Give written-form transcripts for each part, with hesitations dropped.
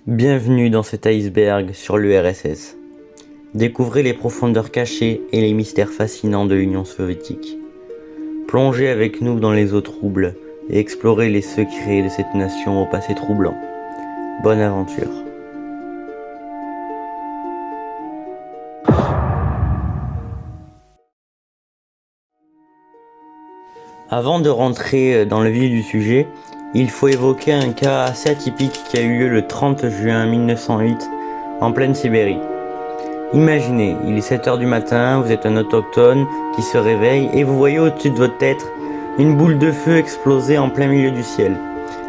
Bienvenue dans cet iceberg sur l'URSS. Découvrez les profondeurs cachées et les mystères fascinants de l'Union soviétique. Plongez avec nous dans les eaux troubles et explorez les secrets de cette nation au passé troublant. Bonne aventure. Avant de rentrer dans le vif du sujet, il faut évoquer un cas assez atypique qui a eu lieu le 30 juin 1908 en pleine Sibérie. Imaginez, il est 7h du matin, vous êtes un autochtone qui se réveille et vous voyez au-dessus de votre tête une boule de feu exploser en plein milieu du ciel.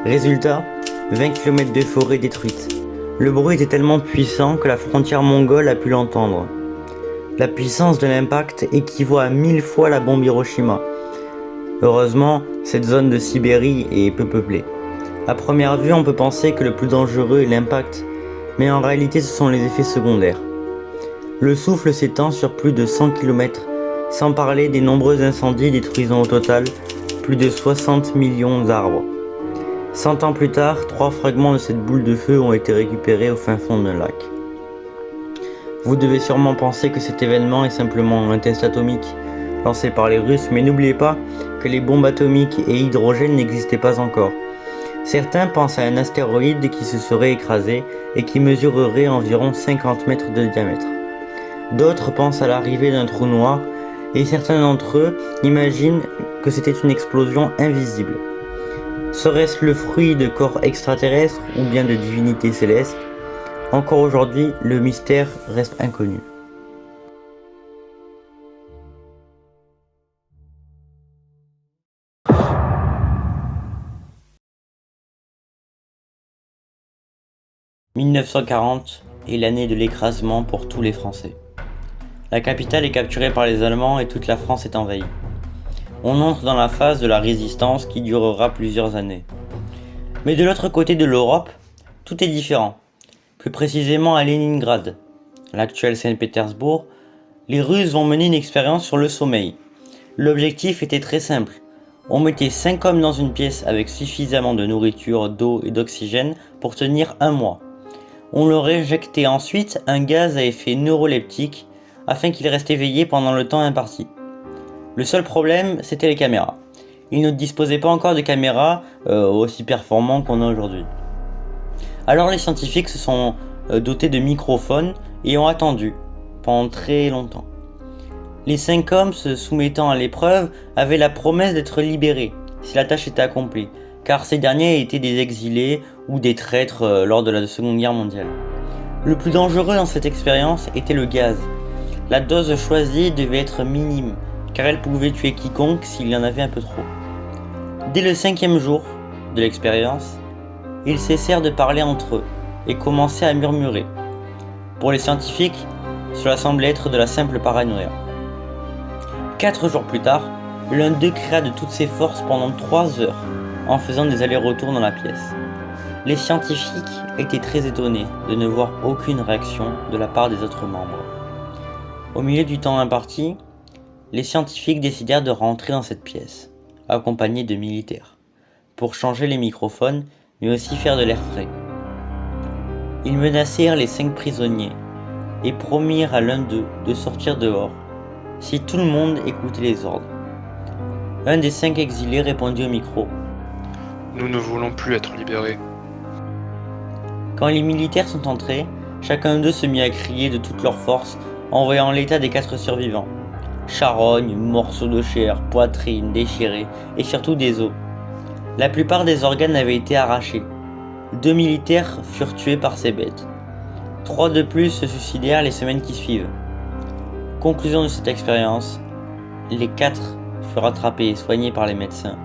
Résultat, 20 km de forêt détruite. Le bruit était tellement puissant que la frontière mongole a pu l'entendre. La puissance de l'impact équivaut à 1000 fois la bombe Hiroshima. Heureusement, cette zone de Sibérie est peu peuplée. À première vue, on peut penser que le plus dangereux est l'impact, mais en réalité ce sont les effets secondaires. Le souffle s'étend sur plus de 100 km, sans parler des nombreux incendies détruisant au total plus de 60 millions d'arbres. 100 ans plus tard, 3 fragments de cette boule de feu ont été récupérés au fin fond d'un lac. Vous devez sûrement penser que cet événement est simplement un test atomique lancé par les Russes, mais n'oubliez pas que les bombes atomiques et hydrogène n'existaient pas encore. Certains pensent à un astéroïde qui se serait écrasé et qui mesurerait environ 50 mètres de diamètre. D'autres pensent à l'arrivée d'un trou noir et certains d'entre eux imaginent que c'était une explosion invisible. Serait-ce le fruit de corps extraterrestres ou bien de divinités célestes? Encore aujourd'hui, le mystère reste inconnu. « 1940 est l'année de l'écrasement pour tous les Français. La capitale est capturée par les Allemands et toute la France est envahie. On entre dans la phase de la résistance qui durera plusieurs années. Mais de l'autre côté de l'Europe, tout est différent. Plus précisément à Leningrad, l'actuel Saint-Pétersbourg, les Russes vont mener une expérience sur le sommeil. L'objectif était très simple. On mettait 5 hommes dans une pièce avec suffisamment de nourriture, d'eau et d'oxygène pour tenir un mois. On leur injectait ensuite un gaz à effet neuroleptique afin qu'ils restent éveillés pendant le temps imparti. Le seul problème, c'était les caméras. Ils ne disposaient pas encore de caméras aussi performantes qu'on a aujourd'hui. Alors les scientifiques se sont dotés de microphones et ont attendu pendant très longtemps. Les 5 hommes se soumettant à l'épreuve avaient la promesse d'être libérés si la tâche était accomplie, car ces derniers étaient des exilés ou des traîtres lors de la Seconde Guerre mondiale. Le plus dangereux dans cette expérience était le gaz. La dose choisie devait être minime, car elle pouvait tuer quiconque s'il y en avait un peu trop. Dès le 5e jour de l'expérience, ils cessèrent de parler entre eux et commençaient à murmurer. Pour les scientifiques, cela semblait être de la simple paranoïa. 4 jours plus tard, l'un d'eux cria de toutes ses forces pendant 3 heures en faisant des allers-retours dans la pièce. Les scientifiques étaient très étonnés de ne voir aucune réaction de la part des autres membres. Au milieu du temps imparti, les scientifiques décidèrent de rentrer dans cette pièce, accompagnés de militaires, pour changer les microphones, mais aussi faire de l'air frais. Ils menacèrent les 5 prisonniers et promirent à l'un d'eux de sortir dehors si tout le monde écoutait les ordres. Un des 5 exilés répondit au micro. Nous ne voulons plus être libérés. Quand les militaires sont entrés, chacun d'eux se mit à crier de toute leur force en voyant l'état des 4 survivants. Charognes, morceaux de chair, poitrine déchirée et surtout des os. La plupart des organes avaient été arrachés. 2 militaires furent tués par ces bêtes. 3 de plus se suicidèrent les semaines qui suivent. Conclusion de cette expérience, les 4 furent attrapés et soignés par les médecins,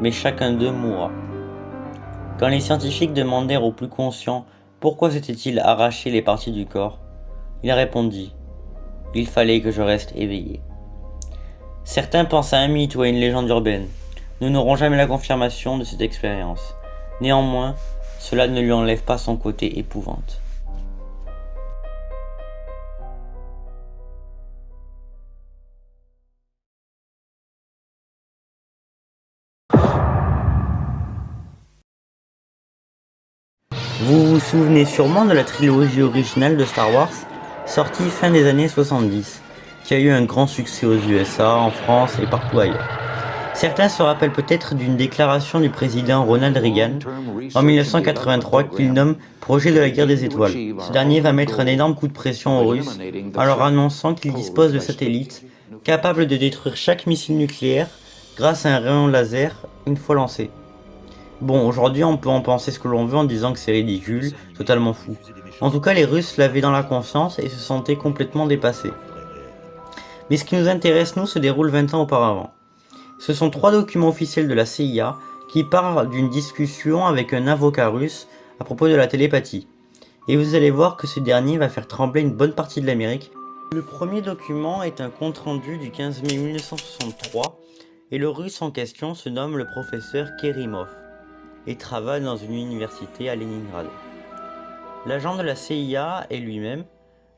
mais chacun d'eux mourra. Quand les scientifiques demandèrent aux plus conscients pourquoi s'était-il arraché les parties du corps, il répondit « Il fallait que je reste éveillé ». Certains pensent à un mythe ou à une légende urbaine. Nous n'aurons jamais la confirmation de cette expérience. Néanmoins, cela ne lui enlève pas son côté épouvante. Vous vous souvenez sûrement de la trilogie originale de Star Wars, sortie fin des années 70, qui a eu un grand succès aux USA, en France et partout ailleurs. Certains se rappellent peut-être d'une déclaration du président Ronald Reagan en 1983 qu'il nomme Projet de la guerre des étoiles. Ce dernier va mettre un énorme coup de pression aux Russes en leur annonçant qu'ils disposent de satellites capables de détruire chaque missile nucléaire grâce à un rayon laser une fois lancé. Bon, aujourd'hui on peut en penser ce que l'on veut en disant que c'est ridicule, totalement fou. En tout cas, les Russes l'avaient dans la conscience et se sentaient complètement dépassés. Mais ce qui nous intéresse, nous, se déroule 20 ans auparavant. Ce sont 3 documents officiels de la CIA qui parlent d'une discussion avec un avocat russe à propos de la télépathie. Et vous allez voir que ce dernier va faire trembler une bonne partie de l'Amérique. Le premier document est un compte-rendu du 15 mai 1963 et le russe en question se nomme le professeur Kerimov et travaille dans une université à Leningrad. L'agent de la CIA et lui-même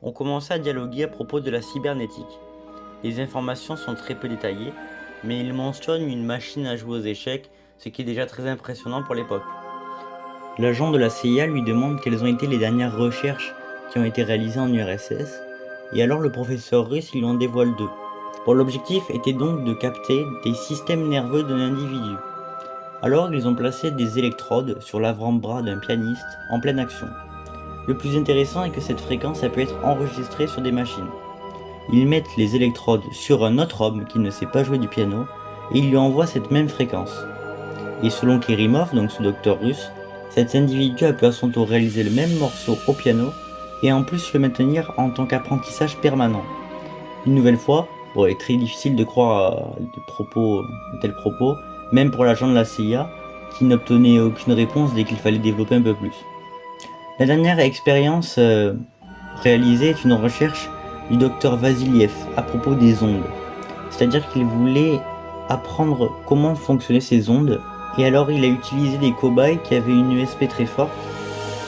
ont commencé à dialoguer à propos de la cybernétique. Les informations sont très peu détaillées, mais il mentionne une machine à jouer aux échecs, ce qui est déjà très impressionnant pour l'époque. L'agent de la CIA lui demande quelles ont été les dernières recherches qui ont été réalisées en URSS, et alors le professeur russe lui en dévoile 2. Bon, l'objectif était donc de capter des systèmes nerveux d'un individu. Alors ils ont placé des électrodes sur l'avant-bras d'un pianiste en pleine action. Le plus intéressant est que cette fréquence a pu être enregistrée sur des machines. Ils mettent les électrodes sur un autre homme qui ne sait pas jouer du piano et ils lui envoient cette même fréquence. Et selon Kerimov, donc ce docteur russe, cet individu a pu à son tour réaliser le même morceau au piano et en plus le maintenir en tant qu'apprentissage permanent. Une nouvelle fois, bon, il est très difficile de croire à de tels propos, même pour l'agent de la CIA qui n'obtenait aucune réponse dès qu'il fallait développer un peu plus. La dernière expérience réalisée est une recherche du docteur Vasiliev à propos des ondes. C'est-à-dire qu'il voulait apprendre comment fonctionnaient ces ondes, et alors il a utilisé des cobayes qui avaient une USP très forte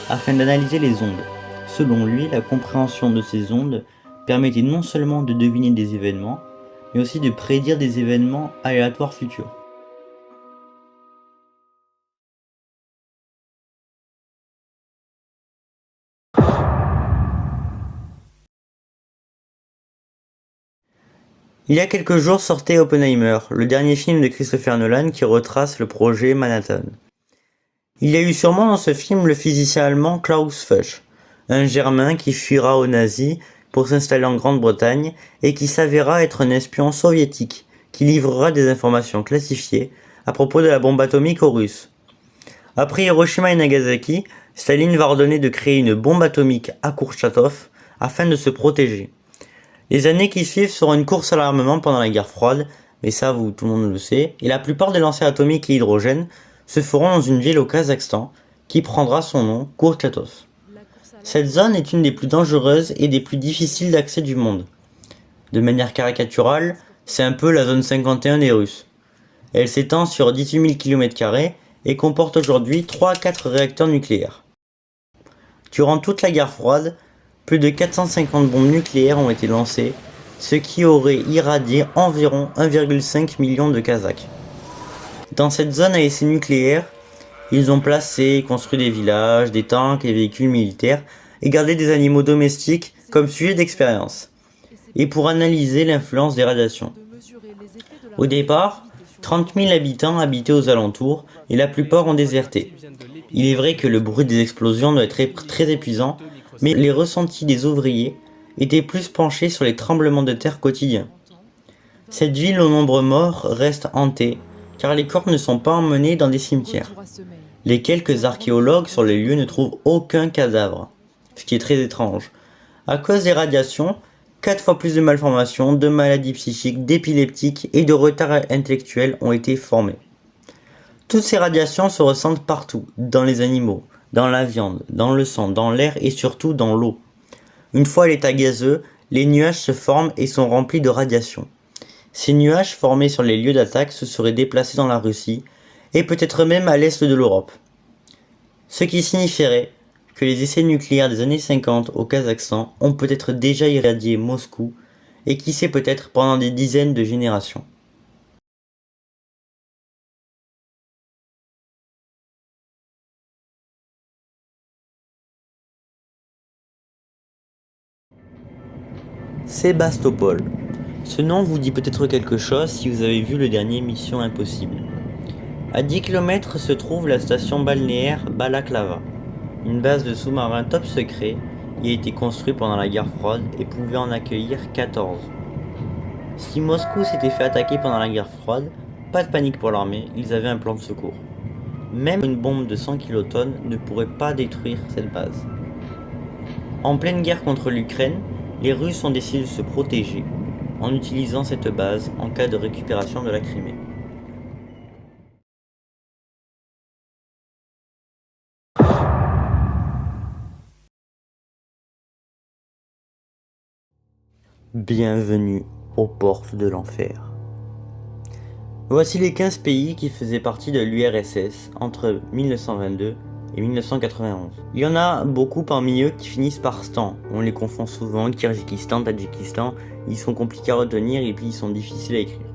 afin d'analyser les ondes. Selon lui, la compréhension de ces ondes permettait non seulement de deviner des événements, mais aussi de prédire des événements aléatoires futurs. Il y a quelques jours sortait Oppenheimer, le dernier film de Christopher Nolan qui retrace le projet Manhattan. Il y a eu sûrement dans ce film le physicien allemand Klaus Fuchs, un Germain qui fuira aux nazis pour s'installer en Grande-Bretagne et qui s'avéra être un espion soviétique qui livrera des informations classifiées à propos de la bombe atomique aux Russes. Après Hiroshima et Nagasaki, Staline va ordonner de créer une bombe atomique à Kourchatov afin de se protéger. Les années qui suivent seront une course à l'armement pendant la guerre froide, mais ça tout le monde le sait, et la plupart des lancers atomiques et hydrogène se feront dans une ville au Kazakhstan qui prendra son nom, Kourchatov. Cette zone est une des plus dangereuses et des plus difficiles d'accès du monde. De manière caricaturale, c'est un peu la zone 51 des Russes. Elle s'étend sur 18 000 km² et comporte aujourd'hui 3 à 4 réacteurs nucléaires. Durant toute la guerre froide, plus de 450 bombes nucléaires ont été lancées, ce qui aurait irradié environ 1,5 million de Kazakhs. Dans cette zone à essai nucléaire, ils ont placé et construit des villages, des tanks et véhicules militaires et gardé des animaux domestiques comme sujet d'expérience, et pour analyser l'influence des radiations. Au départ, 30 000 habitants habitaient aux alentours et la plupart ont déserté. Il est vrai que le bruit des explosions doit être très épuisant, mais les ressentis des ouvriers étaient plus penchés sur les tremblements de terre quotidiens. Cette ville aux nombreux morts reste hantée, car les corps ne sont pas emmenés dans des cimetières. Les quelques archéologues sur les lieux ne trouvent aucun cadavre, ce qui est très étrange. À cause des radiations, 4 fois plus de malformations, de maladies psychiques, d'épileptiques et de retards intellectuels ont été formés. Toutes ces radiations se ressentent partout, dans les animaux, dans la viande, dans le sang, dans l'air et surtout dans l'eau. Une fois à l'état gazeux, les nuages se forment et sont remplis de radiations. Ces nuages formés sur les lieux d'attaque se seraient déplacés dans la Russie et peut-être même à l'est de l'Europe. Ce qui signifierait que les essais nucléaires des années 50 au Kazakhstan ont peut-être déjà irradié Moscou et qui sait peut-être pendant des dizaines de générations. Sébastopol. Ce nom vous dit peut-être quelque chose si vous avez vu le dernier Mission Impossible. À 10 km se trouve la station balnéaire Balaklava, une base de sous-marins top secret qui a été construite pendant la guerre froide et pouvait en accueillir 14. Si Moscou s'était fait attaquer pendant la guerre froide, pas de panique pour l'armée, ils avaient un plan de secours. Même une bombe de 100 kilotonnes ne pourrait pas détruire cette base. En pleine guerre contre l'Ukraine, les Russes ont décidé de se protéger en utilisant cette base en cas de récupération de la Crimée. Bienvenue aux portes de l'enfer. Voici les 15 pays qui faisaient partie de l'URSS entre 1922 et 1991. Il y en a beaucoup parmi eux qui finissent par Stan. On les confond souvent, Kirghizistan, Tadjikistan, ils sont compliqués à retenir et puis ils sont difficiles à écrire.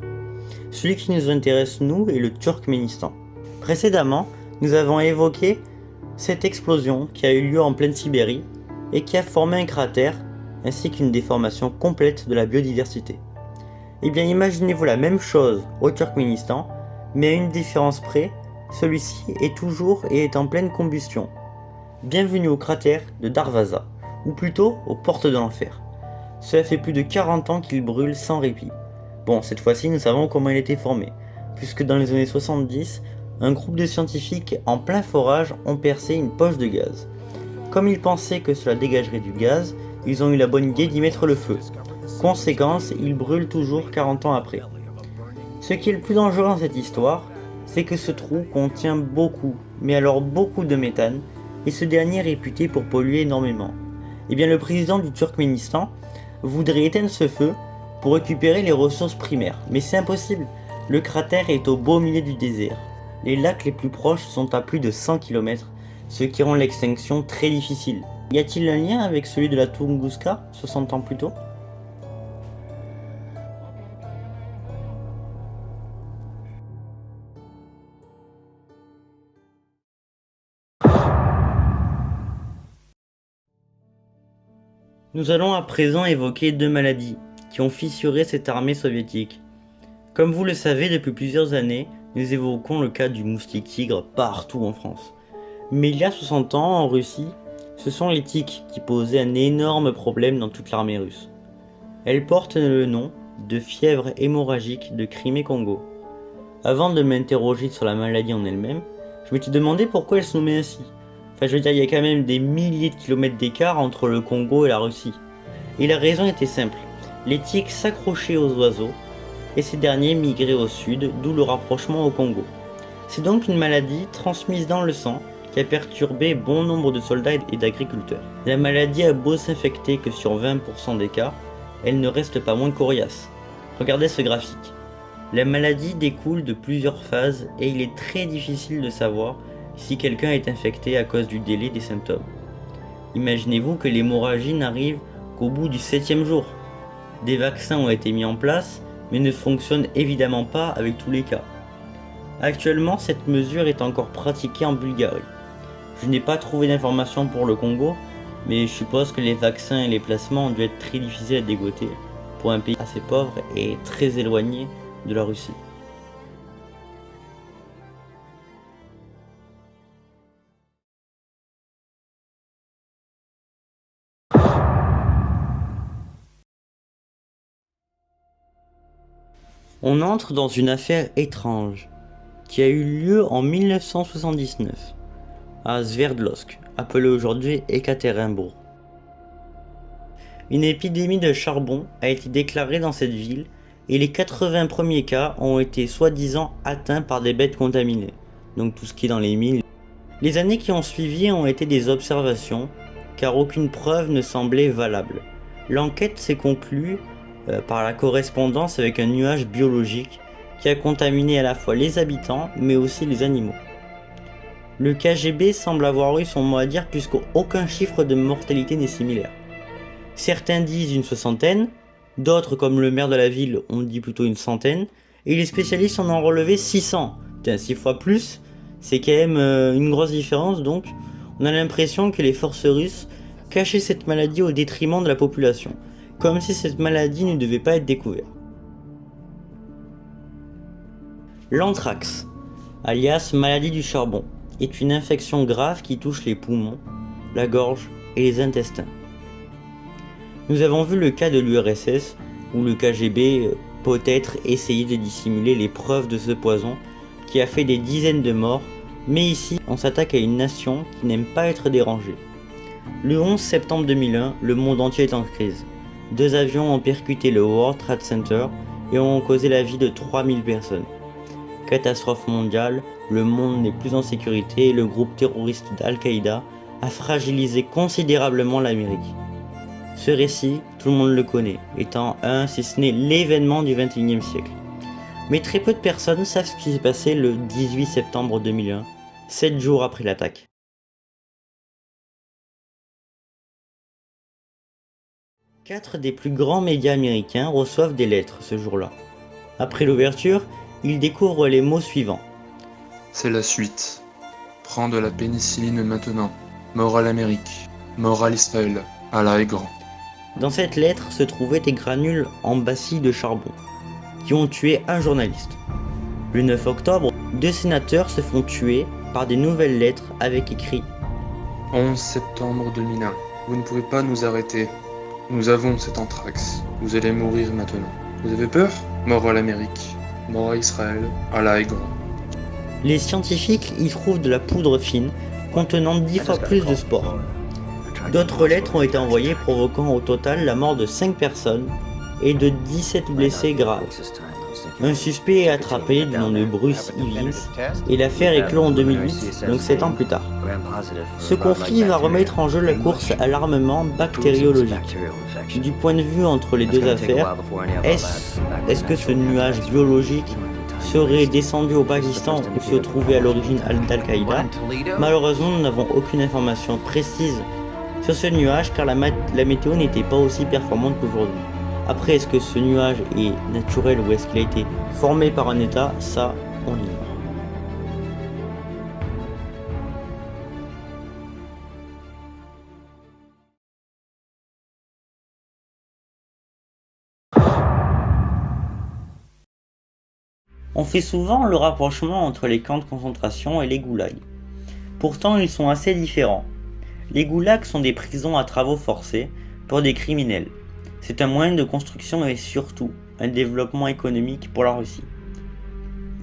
Celui qui nous intéresse nous est le Turkménistan. Précédemment, nous avons évoqué cette explosion qui a eu lieu en pleine Sibérie et qui a formé un cratère ainsi qu'une déformation complète de la biodiversité. Eh bien imaginez-vous la même chose au Turkménistan, mais à une différence près, celui-ci est toujours et est en pleine combustion. Bienvenue au cratère de Darvaza, ou plutôt aux portes de l'enfer. Cela fait plus de 40 ans qu'il brûle sans répit. Bon, cette fois-ci nous savons comment il était formé, puisque dans les années 70, un groupe de scientifiques en plein forage ont percé une poche de gaz. Comme ils pensaient que cela dégagerait du gaz, ils ont eu la bonne idée d'y mettre le feu. Conséquence, il brûle toujours 40 ans après. Ce qui est le plus dangereux dans cette histoire, c'est que ce trou contient beaucoup, mais alors beaucoup de méthane, et ce dernier est réputé pour polluer énormément. Eh bien le président du Turkménistan voudrait éteindre ce feu pour récupérer les ressources primaires, mais c'est impossible. Le cratère est au beau milieu du désert. Les lacs les plus proches sont à plus de 100 km, ce qui rend l'extinction très difficile. Y a-t-il un lien avec celui de la Tunguska, 60 ans plus tôt ? Nous allons à présent évoquer deux maladies qui ont fissuré cette armée soviétique. Comme vous le savez, depuis plusieurs années, nous évoquons le cas du moustique tigre partout en France. Mais il y a 60 ans, en Russie, ce sont les tiques qui posaient un énorme problème dans toute l'armée russe. Elles portent le nom de fièvre hémorragique de Crimée-Congo. Avant de m'interroger sur la maladie en elle-même, je m'étais demandé pourquoi elle se nommait ainsi. Enfin, je veux dire, il y a quand même des milliers de kilomètres d'écart entre le Congo et la Russie. Et la raison était simple. Les tiques s'accrochaient aux oiseaux, et ces derniers migraient au sud, d'où le rapprochement au Congo. C'est donc une maladie transmise dans le sang qui a perturbé bon nombre de soldats et d'agriculteurs. La maladie a beau s'infecter que sur 20% des cas, elle ne reste pas moins coriace. Regardez ce graphique. La maladie découle de plusieurs phases et il est très difficile de savoir si quelqu'un est infecté à cause du délai des symptômes. Imaginez-vous que l'hémorragie n'arrive qu'au bout du 7e jour. Des vaccins ont été mis en place, mais ne fonctionnent évidemment pas avec tous les cas. Actuellement, cette mesure est encore pratiquée en Bulgarie. Je n'ai pas trouvé d'informations pour le Congo, mais je suppose que les vaccins et les placements ont dû être très difficiles à dégoter pour un pays assez pauvre et très éloigné de la Russie. On entre dans une affaire étrange qui a eu lieu en 1979 à Sverdlovsk, appelé aujourd'hui Ekaterinbourg. Une épidémie de charbon a été déclarée dans cette ville et les 80 premiers cas ont été soi-disant atteints par des bêtes contaminées, donc tout ce qui est dans les mines. Les années qui ont suivi ont été des observations car aucune preuve ne semblait valable. L'enquête s'est conclue par la correspondance avec un nuage biologique qui a contaminé à la fois les habitants mais aussi les animaux. Le KGB semble avoir eu son mot à dire puisqu'aucun chiffre de mortalité n'est similaire. Certains disent une soixantaine, d'autres comme le maire de la ville on dit plutôt une centaine, et les spécialistes en ont relevé 600. 6 fois plus, c'est quand même une grosse différence, donc on a l'impression que les forces russes cachaient cette maladie au détriment de la population. comme si cette maladie ne devait pas être découverte. L'anthrax, alias maladie du charbon, est une infection grave qui touche les poumons, la gorge et les intestins. Nous avons vu le cas de l'URSS où le KGB peut-être essayait de dissimuler les preuves de ce poison qui a fait des dizaines de morts, mais ici on s'attaque à une nation qui n'aime pas être dérangée. Le 11 septembre 2001, le monde entier est en crise. 2 avions ont percuté le World Trade Center et ont causé la vie de 3000 personnes. Catastrophe mondiale, le monde n'est plus en sécurité et le groupe terroriste d'Al-Qaïda a fragilisé considérablement l'Amérique. Ce récit, tout le monde le connaît, étant un, si ce n'est l'événement du XXIe siècle. Mais très peu de personnes savent ce qui s'est passé le 18 septembre 2001, 7 jours après l'attaque. Quatre des plus grands médias américains reçoivent des lettres ce jour-là. Après l'ouverture, ils découvrent les mots suivants. C'est la suite. Prends de la pénicilline maintenant. Mort à l'Amérique. Mort à l'Israël. Allah est grand. Dans cette lettre se trouvaient des granules en bacilles de charbon, qui ont tué un journaliste. Le 9 octobre, 2 sénateurs se font tuer par des nouvelles lettres avec écrit 11 septembre 2001. Vous ne pouvez pas nous arrêter. Nous avons cet anthrax. Vous allez mourir maintenant. Vous avez peur? Mort à l'Amérique. Mort à Israël. Allah est grand. Les scientifiques y trouvent de la poudre fine contenant 10 fois plus de spores. D'autres lettres ont été envoyées provoquant au total la mort de 5 personnes et de 17 blessés graves. Un suspect est attrapé du nom de Bruce Evans et l'affaire est close en 2008, donc 7 ans plus tard. Ce conflit va remettre en jeu la course à l'armement bactériologique. Du point de vue entre les deux affaires, est-ce que ce nuage biologique serait descendu au Pakistan où se trouvait à l'origine d'Al-Qaïda? Malheureusement, nous n'avons aucune information précise sur ce nuage car la météo n'était pas aussi performante qu'aujourd'hui. Après, est-ce que ce nuage est naturel ou est-ce qu'il a été formé par un état? Ça, on l'ignore. On fait souvent le rapprochement entre les camps de concentration et les goulags. Pourtant, ils sont assez différents. Les goulags sont des prisons à travaux forcés pour des criminels. C'est un moyen de construction et surtout un développement économique pour la Russie.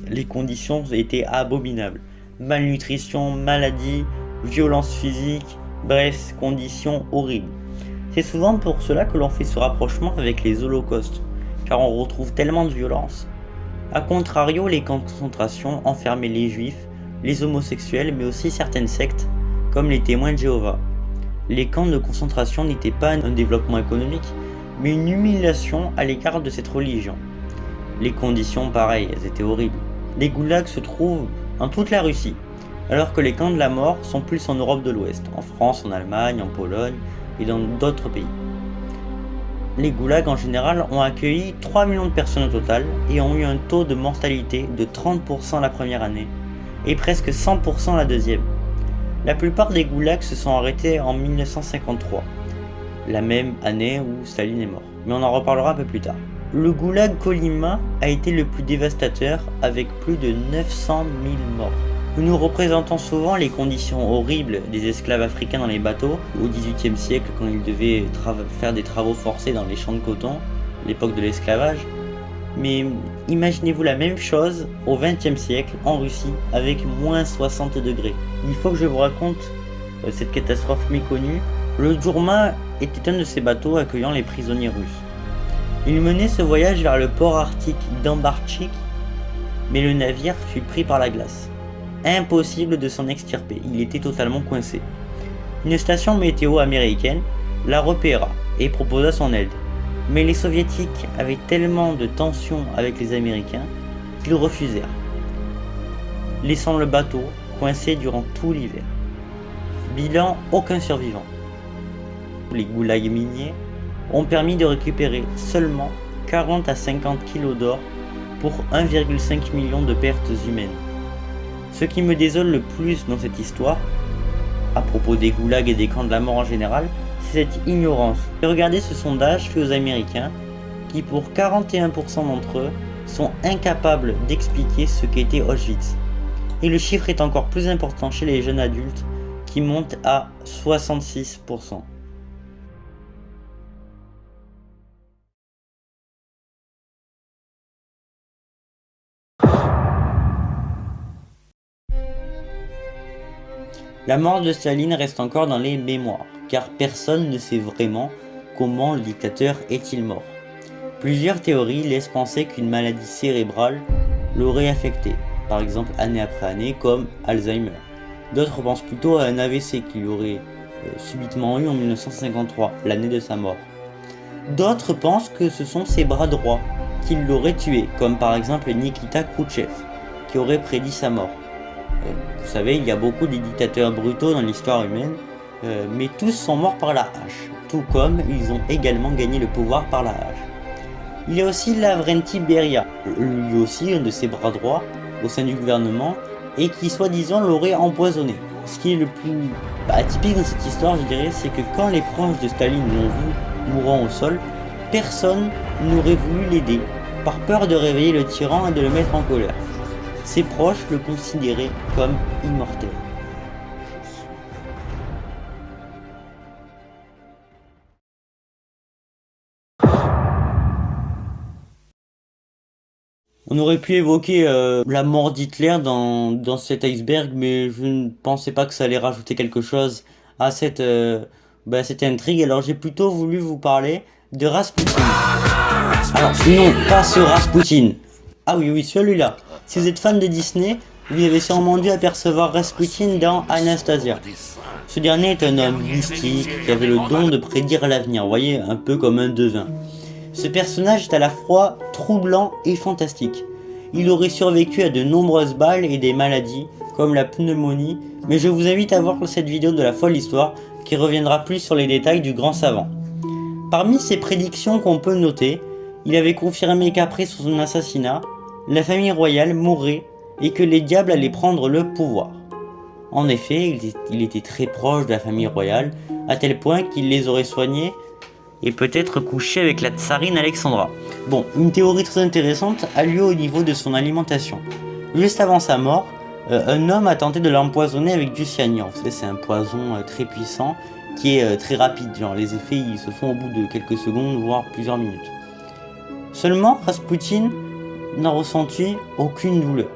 Les conditions étaient abominables. Malnutrition, maladies, violence physique, bref, conditions horribles. C'est souvent pour cela que l'on fait ce rapprochement avec les holocaustes, car on retrouve tellement de violence. A contrario, les camps de concentration enfermaient les juifs, les homosexuels, mais aussi certaines sectes, comme les témoins de Jéhovah. Les camps de concentration n'étaient pas un développement économique, mais une humiliation à l'égard de cette religion. Les conditions, pareil, elles étaient horribles. Les goulags se trouvent en toute la Russie, alors que les camps de la mort sont plus en Europe de l'Ouest, en France, en Allemagne, en Pologne et dans d'autres pays. Les goulags en général ont accueilli 3 millions de personnes au total et ont eu un taux de mortalité de 30% la première année et presque 100% la deuxième. La plupart des goulags se sont arrêtés en 1953, la même année où Staline est mort, mais on en reparlera un peu plus tard. Le goulag Kolyma a été le plus dévastateur avec plus de 900 000 morts. Nous représentons souvent les conditions horribles des esclaves africains dans les bateaux au XVIIIe siècle quand ils devaient faire des travaux forcés dans les champs de coton, l'époque de l'esclavage. Mais imaginez-vous la même chose au XXe siècle en Russie avec moins 60 degrés. Il faut que je vous raconte cette catastrophe méconnue. Le Djourma était un de ces bateaux accueillant les prisonniers russes. Il menait ce voyage vers le port arctique d'Ambartchik, mais le navire fut pris par la glace. Impossible de s'en extirper, il était totalement coincé. Une station météo américaine la repéra et proposa son aide. Mais les soviétiques avaient tellement de tensions avec les Américains qu'ils refusèrent, laissant le bateau coincé durant tout l'hiver. Bilan, aucun survivant. Les goulags miniers ont permis de récupérer seulement 40 à 50 kg d'or pour 1,5 million de pertes humaines. Ce qui me désole le plus dans cette histoire, à propos des goulags et des camps de la mort en général, cette ignorance. Et regardez ce sondage fait aux Américains, qui pour 41% d'entre eux sont incapables d'expliquer ce qu'était Auschwitz. Et le chiffre est encore plus important chez les jeunes adultes, qui monte à 66%. La mort de Staline reste encore dans les mémoires, car personne ne sait vraiment comment le dictateur est-il mort. Plusieurs théories laissent penser qu'une maladie cérébrale l'aurait affecté, par exemple année après année, comme Alzheimer. D'autres pensent plutôt à un AVC qu'il aurait subitement eu en 1953, l'année de sa mort. D'autres pensent que ce sont ses bras droits qui l'auraient tué, comme par exemple Nikita Khrouchtchev, qui aurait prédit sa mort. Vous savez, il y a beaucoup de dictateurs brutaux dans l'histoire humaine, mais tous sont morts par la hache, tout comme ils ont également gagné le pouvoir par la hache. Il y a aussi Lavrenti Beria, lui aussi un de ses bras droits au sein du gouvernement, et qui soi-disant l'aurait empoisonné. Ce qui est le plus atypique dans cette histoire, je dirais, c'est que quand les proches de Staline l'ont vu mourant au sol, personne n'aurait voulu l'aider, par peur de réveiller le tyran et de le mettre en colère. Ses proches le considéraient comme immortel. On aurait pu évoquer la mort d'Hitler dans cet iceberg, mais je ne pensais pas que ça allait rajouter quelque chose à cette intrigue. Alors j'ai plutôt voulu vous parler de Rasputin. Alors non, pas ce Rasputin. Ah oui, celui-là. Si vous êtes fan de Disney, vous avez sûrement dû apercevoir Rasputin dans Anastasia. Ce dernier est un homme mystique qui avait le don de prédire l'avenir, vous voyez, un peu comme un devin. Ce personnage est à la fois troublant et fantastique. Il aurait survécu à de nombreuses balles et des maladies, comme la pneumonie, mais je vous invite à voir cette vidéo de la folle histoire qui reviendra plus sur les détails du grand savant. Parmi ses prédictions qu'on peut noter, il avait confirmé qu'après son assassinat, la famille royale mourrait et que les diables allaient prendre le pouvoir. En effet, il était très proche de la famille royale, à tel point qu'il les aurait soignés et peut-être couché avec la tsarine Alexandra. Bon, une théorie très intéressante a lieu au niveau de son alimentation. Juste avant sa mort, un homme a tenté de l'empoisonner avec du cyanure. Vous savez, c'est un poison très puissant qui est très rapide. Genre, les effets ils se font au bout de quelques secondes, voire plusieurs minutes. Seulement, Rasputin n'a ressenti aucune douleur.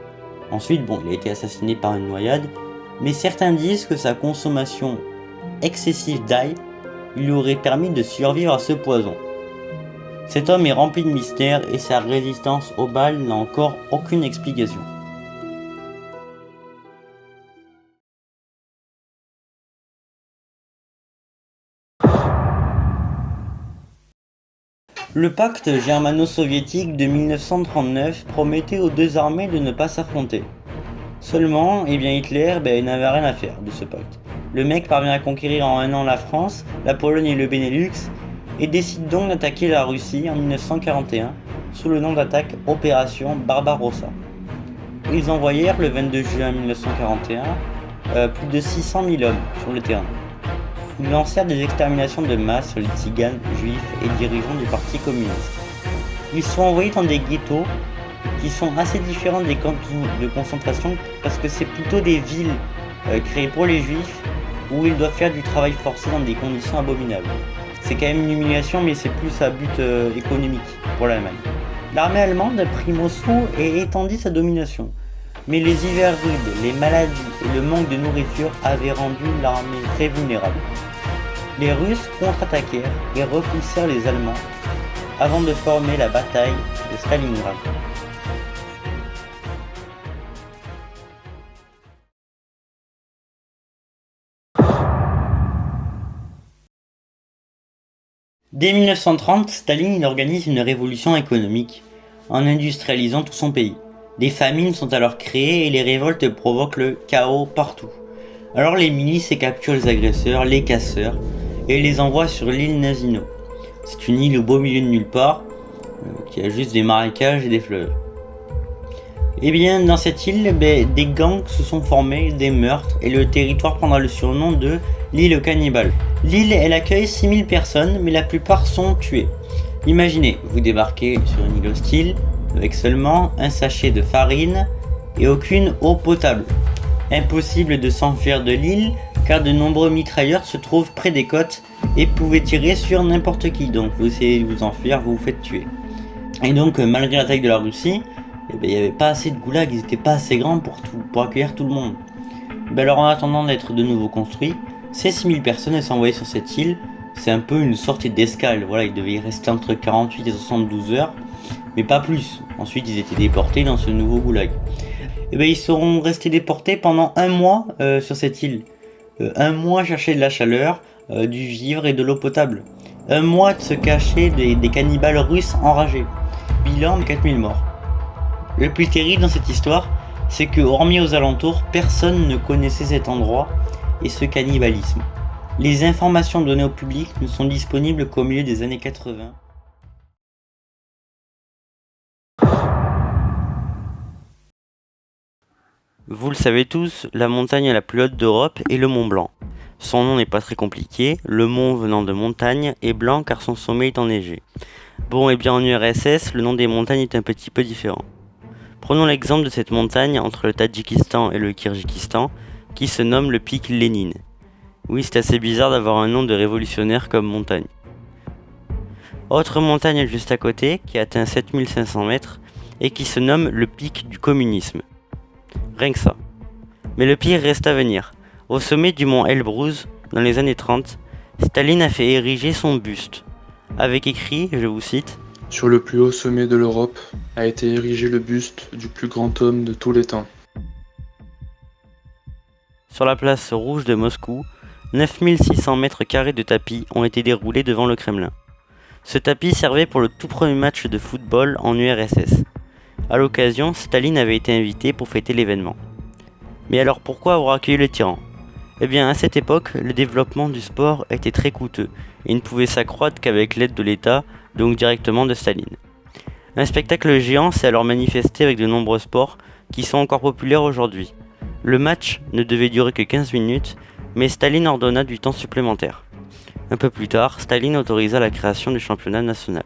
Ensuite, il a été assassiné par une noyade, mais certains disent que sa consommation excessive d'ail lui aurait permis de survivre à ce poison. Cet homme est rempli de mystères et sa résistance aux balles n'a encore aucune explication. Le pacte germano-soviétique de 1939 promettait aux deux armées de ne pas s'affronter. Seulement, Hitler n'avait rien à faire de ce pacte. Le mec parvient à conquérir en un an la France, la Pologne et le Benelux, et décide donc d'attaquer la Russie en 1941 sous le nom d'attaque Opération Barbarossa. Ils envoyèrent le 22 juin 1941 plus de 600 000 hommes sur le terrain. Ils lancèrent des exterminations de masse sur les tziganes, juifs et dirigeants du parti communiste. Ils sont envoyés dans des ghettos qui sont assez différents des camps de concentration parce que c'est plutôt des villes créées pour les juifs où ils doivent faire du travail forcé dans des conditions abominables. C'est quand même une humiliation, mais c'est plus à but économique pour l'Allemagne. L'armée allemande a pris Moscou et étendit sa domination. Mais les hivers rudes, les maladies et le manque de nourriture avaient rendu l'armée très vulnérable. Les Russes contre-attaquèrent et repoussèrent les Allemands avant de former la bataille de Stalingrad. Dès 1930, Staline organise une révolution économique en industrialisant tout son pays. Des famines sont alors créées et les révoltes provoquent le chaos partout. Alors les milices capturent les agresseurs, les casseurs, et les envoient sur l'île Nazino. C'est une île au beau milieu de nulle part, qui a juste des marécages et des fleuves. Et bien dans cette île, des gangs se sont formés, des meurtres, et le territoire prendra le surnom de l'île aux cannibales. L'île, elle accueille 6000 personnes, mais la plupart sont tuées. Imaginez, vous débarquez sur une île hostile avec seulement un sachet de farine et aucune eau potable. Impossible de s'enfuir de l'île car de nombreux mitrailleurs se trouvent près des côtes et pouvaient tirer sur n'importe qui. Donc vous essayez de vous enfuir, vous vous faites tuer. Et donc malgré l'attaque de la Russie, il n'y avait pas assez de goulags, ils n'étaient pas assez grands pour accueillir tout le monde. Alors en attendant d'être de nouveau construits, ces 6000 personnes sont envoyées sur cette île. C'est un peu une sorte d'escale, voilà, ils devaient y rester entre 48 et 72 heures, mais pas plus. Ensuite ils étaient déportés dans ce nouveau goulag. Et ils seront restés déportés pendant un mois sur cette île. Un mois chercher de la chaleur, du vivre et de l'eau potable. Un mois de se cacher des cannibales russes enragés. Bilan de 4000 morts. Le plus terrible dans cette histoire, c'est que hormis aux alentours, personne ne connaissait cet endroit et ce cannibalisme. Les informations données au public ne sont disponibles qu'au milieu des années 80. Vous le savez tous, la montagne la plus haute d'Europe est le Mont Blanc. Son nom n'est pas très compliqué, le mont venant de montagne est blanc car son sommet est enneigé. Bon, et bien en URSS, le nom des montagnes est un petit peu différent. Prenons l'exemple de cette montagne entre le Tadjikistan et le Kirghizistan, qui se nomme le pic Lénine. Oui, c'est assez bizarre d'avoir un nom de révolutionnaire comme montagne. Autre montagne juste à côté, qui atteint 7500 mètres, et qui se nomme le pic du communisme. Rien que ça. Mais le pire reste à venir. Au sommet du mont Elbruz, dans les années 30, Staline a fait ériger son buste, avec écrit, je vous cite, « Sur le plus haut sommet de l'Europe a été érigé le buste du plus grand homme de tous les temps. » Sur la place rouge de Moscou, 9600 mètres carrés de tapis ont été déroulés devant le Kremlin. Ce tapis servait pour le tout premier match de football en URSS. À l'occasion, Staline avait été invité pour fêter l'événement. Mais alors pourquoi avoir accueilli le tyran ? Eh bien, à cette époque, le développement du sport était très coûteux et ne pouvait s'accroître qu'avec l'aide de l'État, donc directement de Staline. Un spectacle géant s'est alors manifesté avec de nombreux sports qui sont encore populaires aujourd'hui. Le match ne devait durer que 15 minutes, mais Staline ordonna du temps supplémentaire. Un peu plus tard, Staline autorisa la création du championnat national.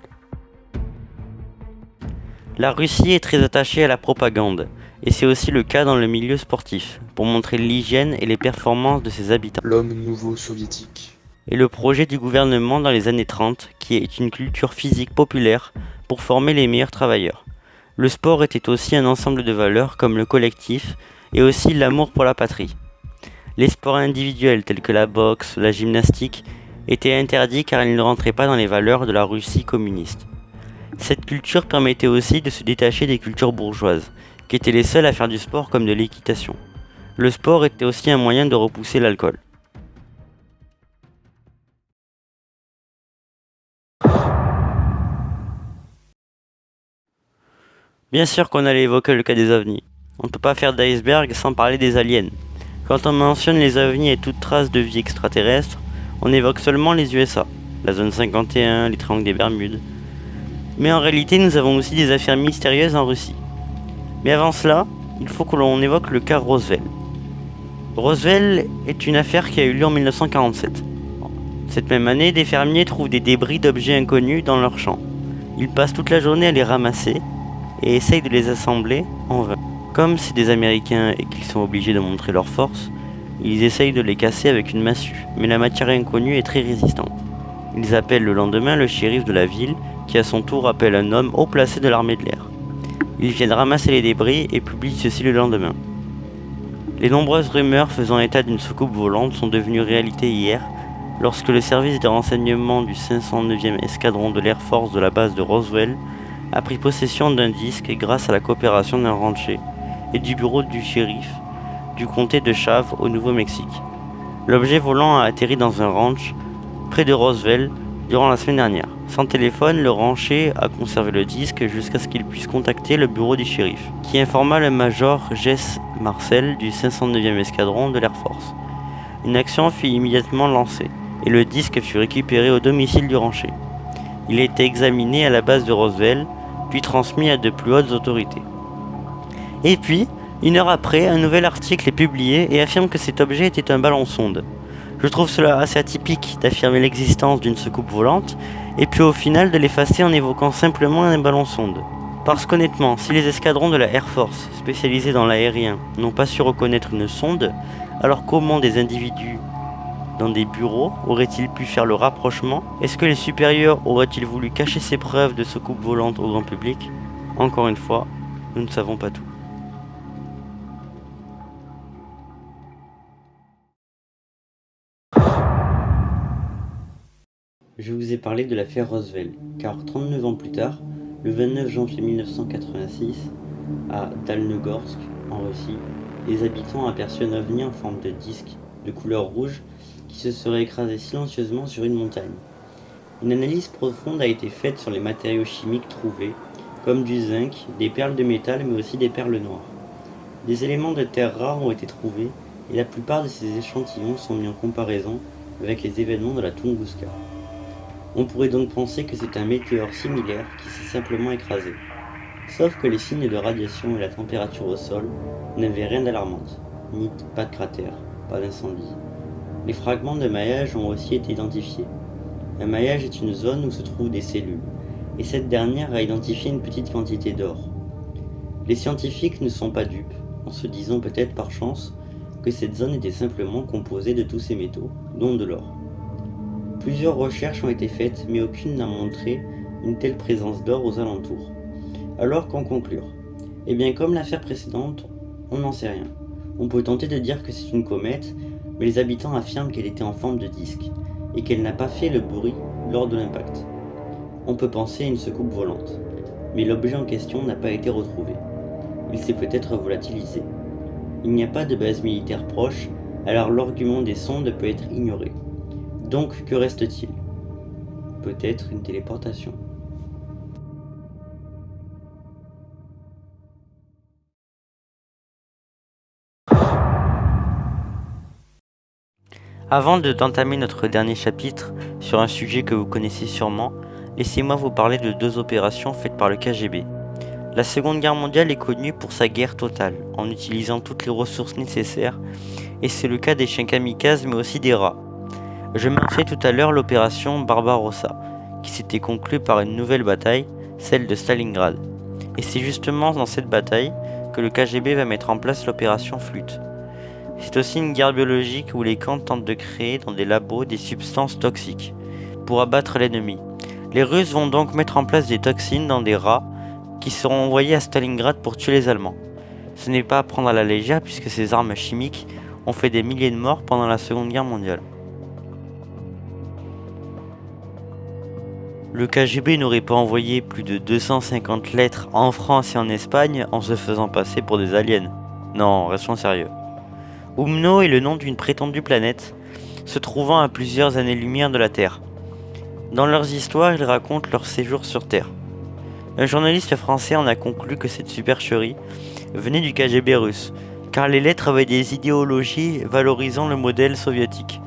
La Russie est très attachée à la propagande, et c'est aussi le cas dans le milieu sportif, pour montrer l'hygiène et les performances de ses habitants. L'homme nouveau soviétique. Et le projet du gouvernement dans les années 30, qui est une culture physique populaire pour former les meilleurs travailleurs. Le sport était aussi un ensemble de valeurs comme le collectif et aussi l'amour pour la patrie. Les sports individuels tels que la boxe, la gymnastique étaient interdits car ils ne rentraient pas dans les valeurs de la Russie communiste. Cette culture permettait aussi de se détacher des cultures bourgeoises, qui étaient les seules à faire du sport comme de l'équitation. Le sport était aussi un moyen de repousser l'alcool. Bien sûr qu'on allait évoquer le cas des ovnis. On ne peut pas faire d'iceberg sans parler des aliens. Quand on mentionne les ovnis et toute trace de vie extraterrestre, on évoque seulement les USA, la zone 51, les triangles des Bermudes. Mais en réalité, nous avons aussi des affaires mystérieuses en Russie. Mais avant cela, il faut que l'on évoque le cas Roswell. Roswell est une affaire qui a eu lieu en 1947. Cette même année, des fermiers trouvent des débris d'objets inconnus dans leurs champs. Ils passent toute la journée à les ramasser et essayent de les assembler en vain. Comme c'est des Américains et qu'ils sont obligés de montrer leur force, ils essayent de les casser avec une massue, mais la matière inconnue est très résistante. Ils appellent le lendemain le shérif de la ville, qui à son tour appelle un homme haut placé de l'armée de l'air. Ils viennent ramasser les débris et publient ceci le lendemain. Les nombreuses rumeurs faisant état d'une soucoupe volante sont devenues réalité hier, lorsque le service de renseignement du 509e escadron de l'Air Force de la base de Roswell a pris possession d'un disque grâce à la coopération d'un rancher et du bureau du shérif du comté de Chave au Nouveau-Mexique. L'objet volant a atterri dans un ranch près de Roswell durant la semaine dernière. Sans téléphone, le rancher a conservé le disque jusqu'à ce qu'il puisse contacter le bureau du shérif, qui informa le major Jess Marcel du 509e escadron de l'Air Force. Une action fut immédiatement lancée, et le disque fut récupéré au domicile du rancher. Il a été examiné à la base de Roswell, puis transmis à de plus hautes autorités. Et puis, une heure après, un nouvel article est publié et affirme que cet objet était un ballon sonde. Je trouve cela assez atypique d'affirmer l'existence d'une soucoupe volante, et puis au final de l'effacer en évoquant simplement un ballon sonde. Parce qu'honnêtement, si les escadrons de la Air Force, spécialisés dans l'aérien, n'ont pas su reconnaître une sonde, alors comment des individus dans des bureaux auraient-ils pu faire le rapprochement? Est-ce que les supérieurs auraient-ils voulu cacher ces preuves de soucoupe volante au grand public? Encore une fois, nous ne savons pas tout. Je vous ai parlé de l'affaire Roswell, car 39 ans plus tard, le 29 janvier 1986, à Dalnogorsk, en Russie, les habitants aperçurent un ovni en forme de disque de couleur rouge qui se serait écrasé silencieusement sur une montagne. Une analyse profonde a été faite sur les matériaux chimiques trouvés, comme du zinc, des perles de métal mais aussi des perles noires. Des éléments de terre rares ont été trouvés et la plupart de ces échantillons sont mis en comparaison avec les événements de la Tunguska. On pourrait donc penser que c'est un météore similaire qui s'est simplement écrasé. Sauf que les signes de radiation et la température au sol n'avaient rien d'alarmant, ni pas de cratère, pas d'incendie. Les fragments de maillage ont aussi été identifiés. Un maillage est une zone où se trouvent des cellules, et cette dernière a identifié une petite quantité d'or. Les scientifiques ne sont pas dupes, en se disant peut-être par chance que cette zone était simplement composée de tous ces métaux, dont de l'or. Plusieurs recherches ont été faites, mais aucune n'a montré une telle présence d'or aux alentours. Alors qu'en conclure? Eh bien, comme l'affaire précédente, on n'en sait rien. On peut tenter de dire que c'est une comète, mais les habitants affirment qu'elle était en forme de disque, et qu'elle n'a pas fait le bruit lors de l'impact. On peut penser à une soucoupe volante, mais l'objet en question n'a pas été retrouvé. Il s'est peut-être volatilisé. Il n'y a pas de base militaire proche, alors l'argument des sondes peut être ignoré. Donc, que reste-t-il? Peut-être une téléportation. Avant d'entamer notre dernier chapitre sur un sujet que vous connaissez sûrement, laissez-moi vous parler de deux opérations faites par le KGB. La Seconde Guerre mondiale est connue pour sa guerre totale, en utilisant toutes les ressources nécessaires, et c'est le cas des chiens kamikazes mais aussi des rats. Je mentionnais tout à l'heure l'opération Barbarossa, qui s'était conclue par une nouvelle bataille, celle de Stalingrad. Et c'est justement dans cette bataille que le KGB va mettre en place l'opération Flûte. C'est aussi une guerre biologique où les camps tentent de créer dans des labos des substances toxiques pour abattre l'ennemi. Les Russes vont donc mettre en place des toxines dans des rats qui seront envoyés à Stalingrad pour tuer les Allemands. Ce n'est pas à prendre à la légère puisque ces armes chimiques ont fait des milliers de morts pendant la Seconde Guerre mondiale. Le KGB n'aurait pas envoyé plus de 250 lettres en France et en Espagne en se faisant passer pour des aliens. Non, restons sérieux. Umno est le nom d'une prétendue planète, se trouvant à plusieurs années-lumière de la Terre. Dans leurs histoires, ils racontent leur séjour sur Terre. Un journaliste français en a conclu que cette supercherie venait du KGB russe, car les lettres avaient des idéologies valorisant le modèle soviétique.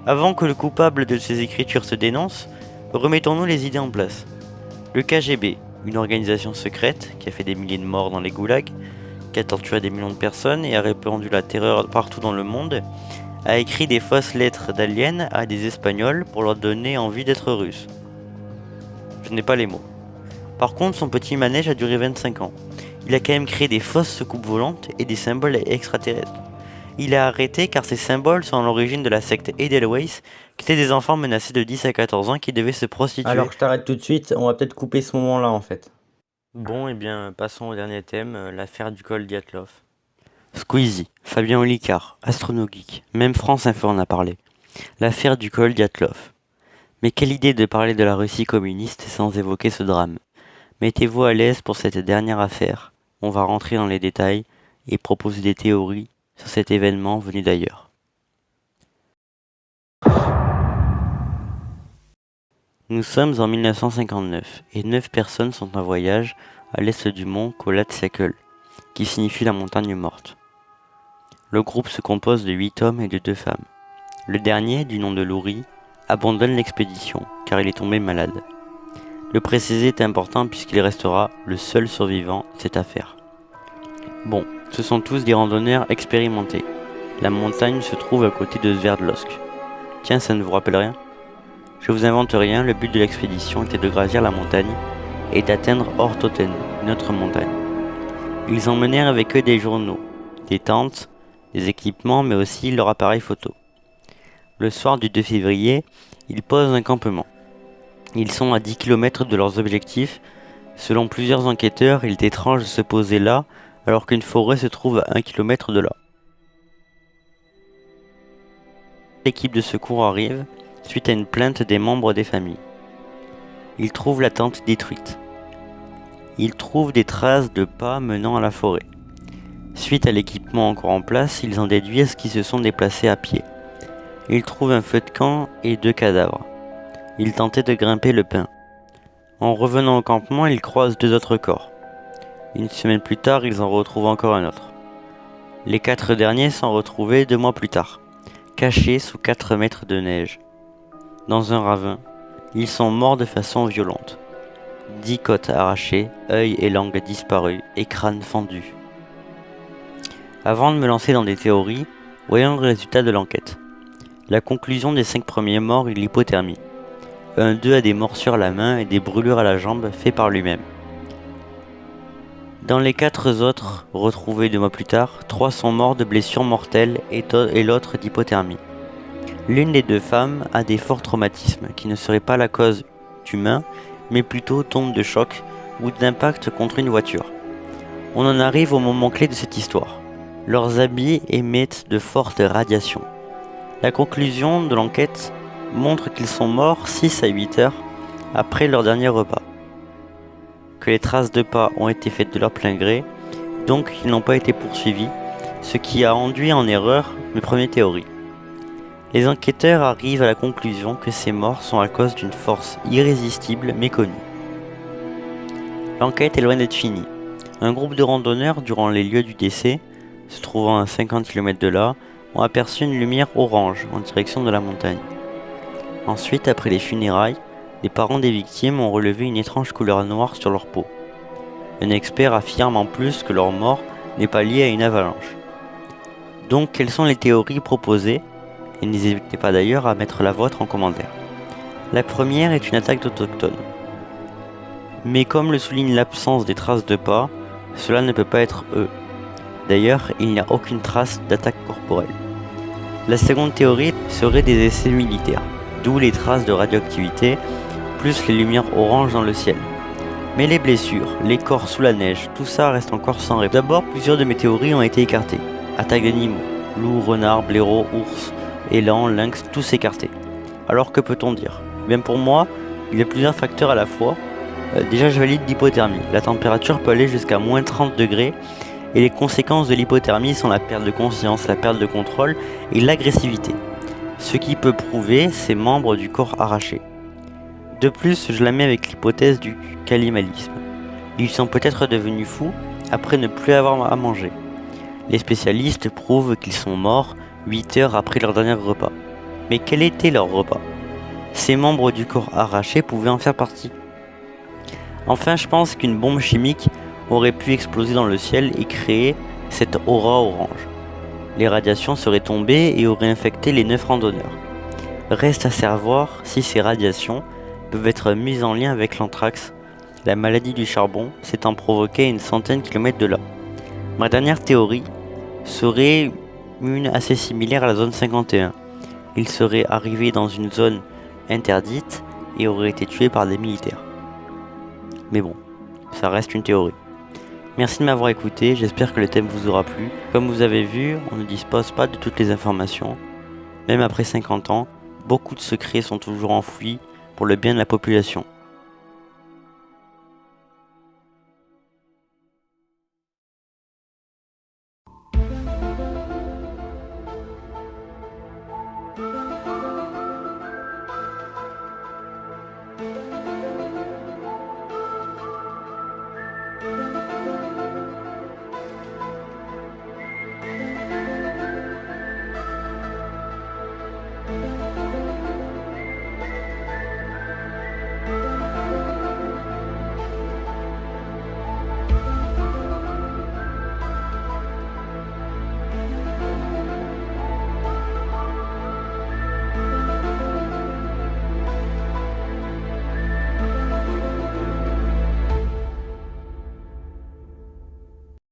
Avant que le coupable de ces écritures se dénonce, remettons-nous les idées en place. Le KGB, une organisation secrète qui a fait des milliers de morts dans les goulags, qui a torturé des millions de personnes et a répandu la terreur partout dans le monde, a écrit des fausses lettres d'aliens à des Espagnols pour leur donner envie d'être russes. Je n'ai pas les mots. Par contre, son petit manège a duré 25 ans. Il a quand même créé des fausses soucoupes volantes et des symboles extraterrestres. Il a arrêté car ces symboles sont à l'origine de la secte Edelweiss, qui étaient des enfants menacés de 10 à 14 ans qui devaient se prostituer. Alors je t'arrête tout de suite, on va peut-être couper ce moment-là en fait. Bon, et bien, passons au dernier thème, l'affaire du col Dyatlov. Squeezie, Fabien Olicard, Astronogeek, même France Info en a parlé. L'affaire du col Dyatlov. Mais quelle idée de parler de la Russie communiste sans évoquer ce drame. Mettez-vous à l'aise pour cette dernière affaire. On va rentrer dans les détails et proposer des théories sur cet événement venu d'ailleurs. Nous sommes en 1959 et 9 personnes sont en voyage à l'est du mont Kolatsyakhl, qui signifie la montagne morte. Le groupe se compose de 8 hommes et de 2 femmes. Le dernier, du nom de Louri, abandonne l'expédition car il est tombé malade. Le préciser est important puisqu'il restera le seul survivant de cette affaire. Bon, ce sont tous des randonneurs expérimentés. La montagne se trouve à côté de Sverdlovsk, Tiens, ça ne vous rappelle rien? Je vous invente rien, le but de l'expédition était de gravir la montagne et d'atteindre Ortoten, une autre montagne. Ils emmenèrent avec eux des journaux, des tentes, des équipements, mais aussi leur appareil photo. Le soir du 2 février, ils posent un campement. Ils sont à 10 km de leurs objectifs. Selon plusieurs enquêteurs, il est étrange de se poser là, alors qu'une forêt se trouve à 1 km de là. L'équipe de secours arrive, suite à une plainte des membres des familles. Ils trouvent la tente détruite. Ils trouvent des traces de pas menant à la forêt. Suite à l'équipement encore en place, ils en déduisent qu'ils se sont déplacés à pied. Ils trouvent un feu de camp et 2 cadavres. Ils tentaient de grimper le pin. En revenant au campement, ils croisent 2 autres corps. Une semaine plus tard, ils en retrouvent encore un autre. Les 4 derniers sont retrouvés 2 mois plus tard, cachés sous 4 mètres de neige. Dans un ravin, ils sont morts de façon violente. 10 côtes arrachées, œils et langue disparus et crânes fendus. Avant de me lancer dans des théories, voyons le résultat de l'enquête. La conclusion des 5 premiers morts est l'hypothermie. Un d'eux a des morsures à la main et des brûlures à la jambe faites par lui-même. Dans les 4 autres, retrouvés 2 mois plus tard, 3 sont morts de blessures mortelles et l'autre d'hypothermie. L'une des 2 femmes a des forts traumatismes qui ne seraient pas la cause d'humain, mais plutôt d'ondes de choc ou d'impact contre une voiture. On en arrive au moment clé de cette histoire. Leurs habits émettent de fortes radiations. La conclusion de l'enquête montre qu'ils sont morts 6 à 8 heures après leur dernier repas. Que les traces de pas ont été faites de leur plein gré, donc ils n'ont pas été poursuivis, ce qui a induit en erreur mes premières théories. Les enquêteurs arrivent à la conclusion que ces morts sont à cause d'une force irrésistible méconnue. L'enquête est loin d'être finie. Un groupe de randonneurs durant les lieux du décès, se trouvant à 50 km de là, ont aperçu une lumière orange en direction de la montagne. Ensuite, après les funérailles, les parents des victimes ont relevé une étrange couleur noire sur leur peau. Un expert affirme en plus que leur mort n'est pas liée à une avalanche. Donc, quelles sont les théories proposées? Et n'hésitez pas d'ailleurs à mettre la vôtre en commentaire. La première est une attaque d'autochtones. Mais comme le souligne l'absence des traces de pas, cela ne peut pas être eux. D'ailleurs, il n'y a aucune trace d'attaque corporelle. La seconde théorie serait des essais militaires, d'où les traces de radioactivité, plus les lumières oranges dans le ciel. Mais les blessures, les corps sous la neige, tout ça reste encore sans réponse. D'abord, plusieurs de mes théories ont été écartées. Attaque d'animaux, loups, renards, blaireaux, ours, élans, lynx, tous écartés. Alors que peut-on dire? Bien pour moi, il y a plusieurs facteurs à la fois. Déjà, je valide l'hypothermie. La température peut aller jusqu'à moins 30 degrés et les conséquences de l'hypothermie sont la perte de conscience, la perte de contrôle et l'agressivité. Ce qui peut prouver ces membres du corps arrachés. De plus, je la mets avec l'hypothèse du cannibalisme. Ils sont peut-être devenus fous après ne plus avoir à manger. Les spécialistes prouvent qu'ils sont morts 8 heures après leur dernier repas. Mais quel était leur repas? Ces membres du corps arrachés pouvaient en faire partie. Enfin, je pense qu'une bombe chimique aurait pu exploser dans le ciel et créer cette aura orange. Les radiations seraient tombées et auraient infecté les 9 randonneurs. Reste à savoir si ces radiations peuvent être mises en lien avec l'anthrax, la maladie du charbon s'étant provoquée à une centaine de kilomètres de là. Ma dernière théorie serait une assez similaire à la zone 51. Ils seraient arrivés dans une zone interdite et auraient été tués par des militaires. Mais bon, ça reste une théorie. Merci de m'avoir écouté, j'espère que le thème vous aura plu. Comme vous avez vu, on ne dispose pas de toutes les informations. Même après 50 ans, beaucoup de secrets sont toujours enfouis pour le bien de la population.